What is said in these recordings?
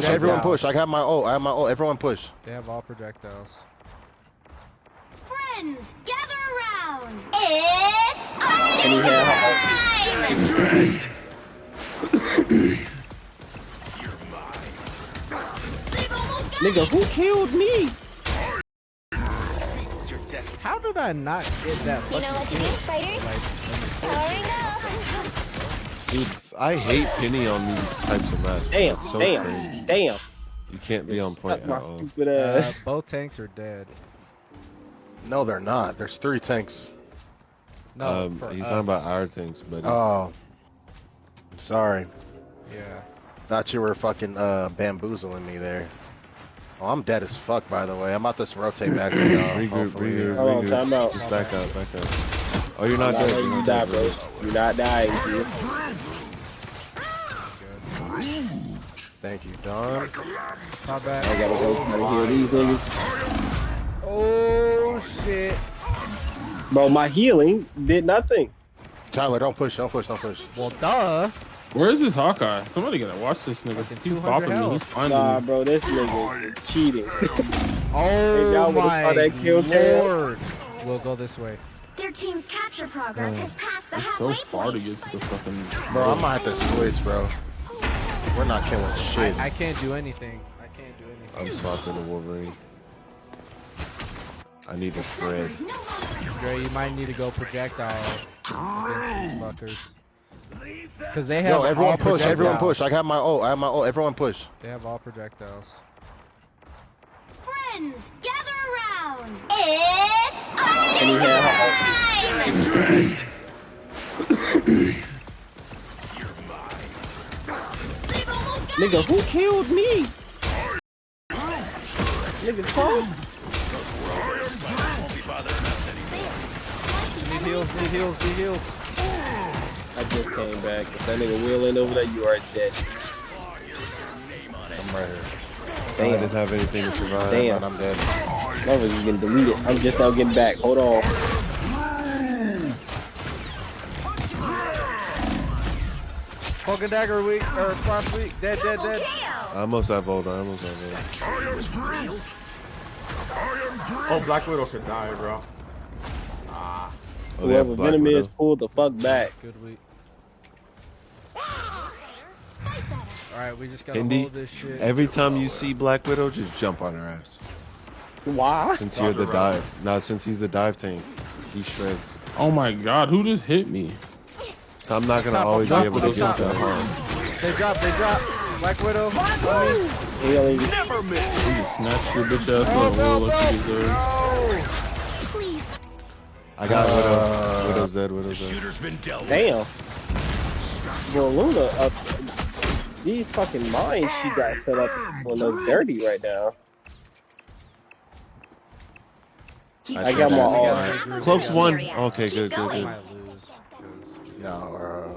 push. Everyone push. I got my ult. I have my ult. Everyone push. They have all projectiles. Friends, gather around. It's party time! Nigga, who killed me? How did I not get that? You know what to do, fighters? Powering up. Dude, I hate Penny on these types of matches. Damn, It's so damn, cringe. damn. You can't be on point at all. Stupid Both tanks are dead. No, they're not. There's 3 tanks. No, for He's us. talking about our tanks, but Oh. Sorry. Yeah. Thought you were fucking bamboozling me there. Oh, I'm dead as fuck, by the way. I'm about to rotate back to y'all. regroup, regroup, Hold on, regroup. time out. Just back up, back up. Oh, you're not dead. You're You not die, dead, bro. You're not dying, dude. Thank you, Don. My bad. I gotta go try to heal these niggas. Oh shit. Bro, my healing did nothing. Tyler, don't push. Don't push. Don't push. Well, duh. Where is this Hawkeye? Somebody gotta watch this nigga. Fucking He's 200 bopping me. health. He's finding Nah, me. bro, this nigga is cheating. Oh y'all would've my saw that kill cam. lord. We'll go this way. Their team's capture progress has passed the It's so halfway far to point. get to the fucking. Bro, I might have to switch, bro. We're not killing shit. I can't do anything. I can't do I'm anything. swapping the Wolverine. I need a Fred. Dre, you might need to go projectile against these fuckers. Because they have Yo, everyone all push. Everyone projectiles. push. I got my ult. I have my ult. Everyone push. They have all projectiles. Friends, gather around. It's party time! Nigga, who killed me? Nigga, come. Need heals, need heals, need heals. I just came back. If that nigga wheeling over there, you are dead. I'm right here. I Damn. didn't have anything to survive. Damn. But I'm dead. Motherfucker's getting deleted. I'm just now getting back. Hold on. Cloak and dagger weak, or cross weak. Dead, dead, dead. I almost have ult. I almost have ult. Oh, Black Widow could die, bro. Oh, they have Whoever Black Venom Widow. is, pull the fuck back. Good week. Alright, we just gotta Indy, hold this shit. every time you see Black Widow, just jump on her ass. Why? Since you're the dive. Nah, since he's the dive tank, he shreds. Oh my god, who just hit me? So I'm not gonna Top, always be top, able to top, get to top. her. They drop. Black Widow. Healing. You just snatched your bitch ass up. Go, We'll let you deserve. Please. I got Widow. Widow's dead. Widow's dead. Damn. Bro, Luna, these fucking mines she got set up for look dirty right now. I got my all. Cloak's one. Okay, good, good, We good. might lose. 'cause- No,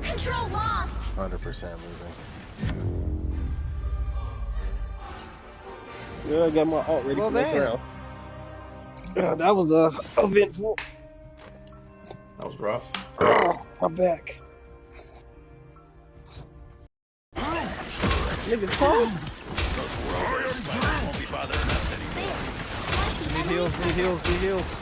Control lost. 100% losing. Yeah, I got my alt ready Well, for next damn. round. That was eventful. That was rough. I'm back. Nigga, come. Need heals, need heals, need heals.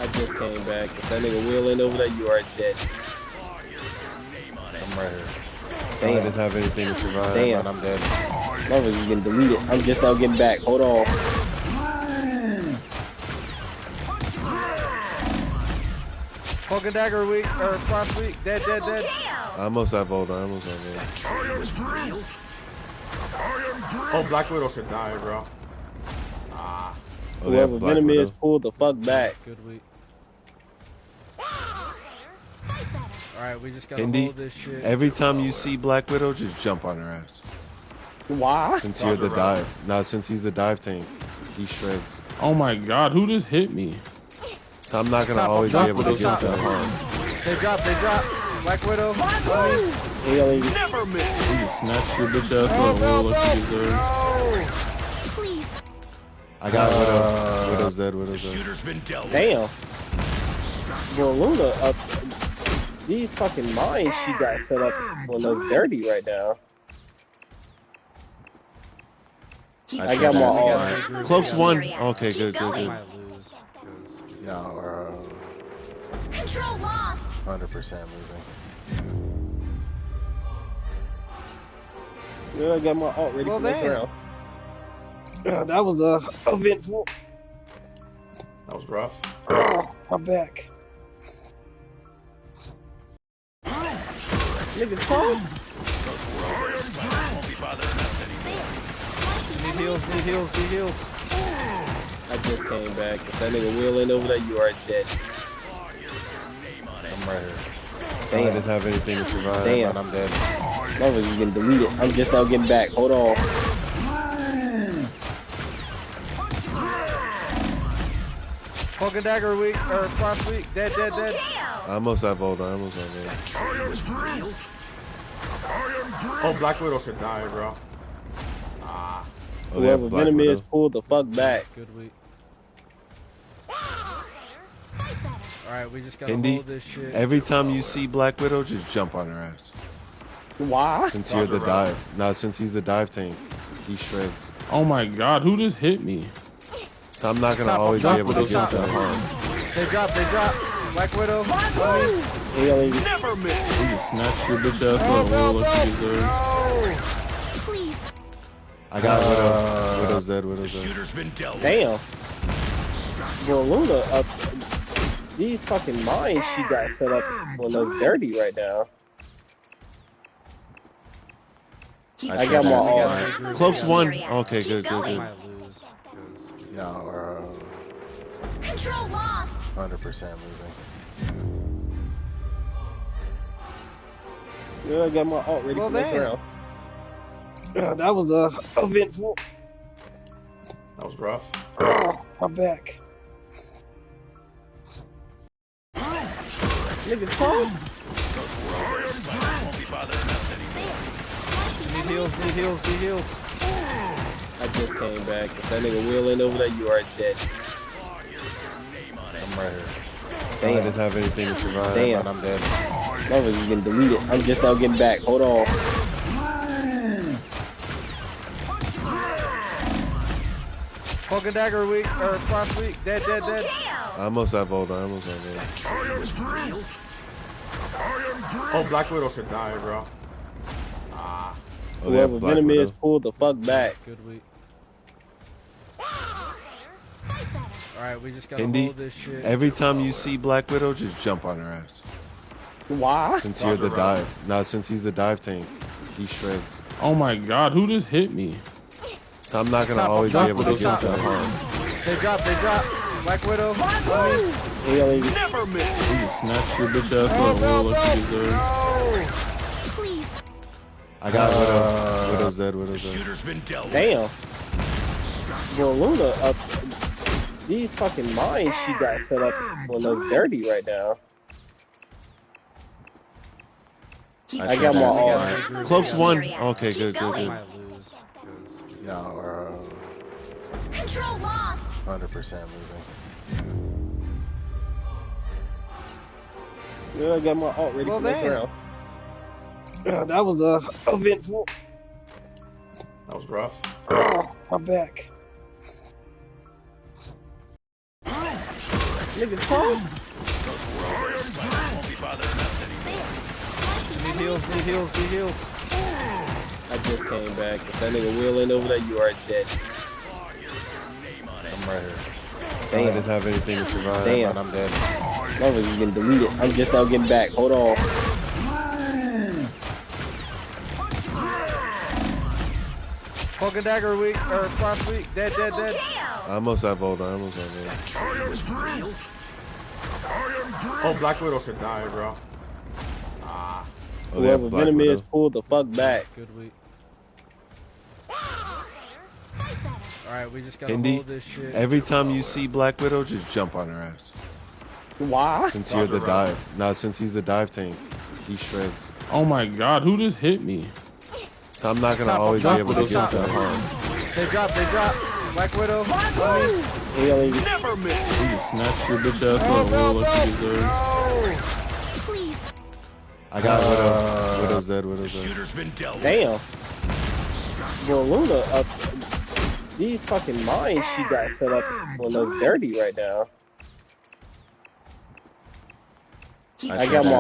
I just came back. If that nigga wheeling over there, you are dead. I'm right here. I Damn. didn't have anything to survive. Damn. But I'm dead. Motherfucker's getting deleted. I'm just now getting back. Hold on. Cloak and dagger weak, or cross weak. Dead, dead, dead. I almost have ult. I almost have ult. Oh, Black Widow could die, bro. Oh, they have Whoever Black Venom Widow. is, pull the fuck back. Good week. Alright, we just gotta Indy, hold this shit. every time you see Black Widow, just jump on her ass. Why? Since you're the dive. Nah, since he's the dive tank, he shreds. Oh my god, who just hit me? So I'm not gonna Top, always top, be able to top, get to top. her. They drop. Black Widow. Healing. You just snatched your bitch ass up. We'll let you deserve. Please. I got Widow. Widow's dead. Widow's dead. Damn. Bro, Luna, these fucking mines she got set up for look dirty right now. I got my all. Cloak's one. Okay, good, good, We good. might lose. 'cause- No, we're Control lost. 100% losing. Yeah, I got my alt ready Well, for next damn. round. That was eventful. That was rough. I'm back. Nigga, come. Need heals, need heals, need heals. I just came back. If that nigga Will ain't over there, you are dead. I'm right here. I Damn. didn't have anything to survive. Damn. And I'm dead. Motherfucker's getting deleted. I'm just now getting back. Hold on. Poke and dagger weak, or cross weak. Dead, dead, Double dead. kill. I almost have ult. I almost have ult. Oh, Black Widow could die, bro. Oh, they have Whoever Black Venom is, Widow. pull the fuck back. Good weak. Fight better. Alright, we just gotta Indy, hold this shit. every time you see Black Widow, just jump on her ass. Why? Since you're the dive. Nah, since he's the dive tank, he shreds. Oh my god, who just hit me? So I'm not gonna Top, always top, be able to top, get to top. her. They drop, they drop. Black Widow. Alien. You just snatched your bitch ass up. Will, what you deserve. Please. I got Widow. Widow's dead. Widow's dead. Damn. Bro, Luna, these fucking mines she got set up will look dirty right now. I got my all. Cloak's one. Okay, good, good, We good. might lose. 'cause- No, we're Control lost. 100% losing. Yeah, I got my alt ready Well, for next damn. round. That was eventful. That was rough. I'm back. Nigga, come. Need heals, need heals, need heals. I just came back. If that nigga Will ain't over there, you are dead. I'm right here. I Damn. didn't have anything to survive. Damn. And I'm dead. Motherfucker's getting deleted. I'm just now getting back. Hold on. Poke and dagger weak, or cross weak. Dead, dead, Double dead. kill. I almost have ult. I almost have ult. Oh, Black Widow could die, bro. Oh, they have Whoever Black Venom Widow. is, pull the fuck back. Good weak. Fight better. Alright, we just gotta Indy, hold this shit. every time you see Black Widow, just jump on her ass. Why? Since you're the dive. Nah, since he's the dive tank, he shreds. Oh my god, who just hit me? So I'm not gonna Top, always be top, able to get top. to her. They drop, they drop. Black Widow. Alien. You just snatched your bitch ass up. Will, what you deserve. Please. I got Widow. Widow's dead. Widow's dead. Damn. Bro, Luna, these fucking mines she got set up will look dirty right now. I got my all. Cloak's one. Okay, good, good, We good. might lose. 'cause- No, we're Control lost. 100% losing. Yeah, I got my alt ready Well, for next damn. round. That was eventful. That was rough. I'm back. Nigga, come. Need heals, need heals, need heals. I just came back. If that nigga Will ain't over there, you are dead. I'm right here. I Damn. didn't have anything to survive. Damn. And I'm dead. Motherfucker's getting deleted. I'm just now getting back. Hold on. Poke and dagger weak, or cross weak. Dead, dead, Double dead. kill. I almost have ult. I almost have ult. Oh, Black Widow could die, bro. Oh, they have Whoever Black Venom Widow. is, pull the fuck back. Good weak. Fight better. Alright, we just gotta Indy, hold this shit. every time you see Black Widow, just jump on her ass. Why? Since you're the dive. Nah, since he's the dive tank, he shreds. Oh my god, who just hit me? So I'm not gonna Top, always be top, able to get top. to her. They drop, they drop. Black Widow. Alien. You just snatched your bitch ass up. Will, what you deserve. Please. I got Widow. Widow's dead. Widow's dead. Damn. Bro, Luna, These fucking mines she got set up on us dirty right now. I got my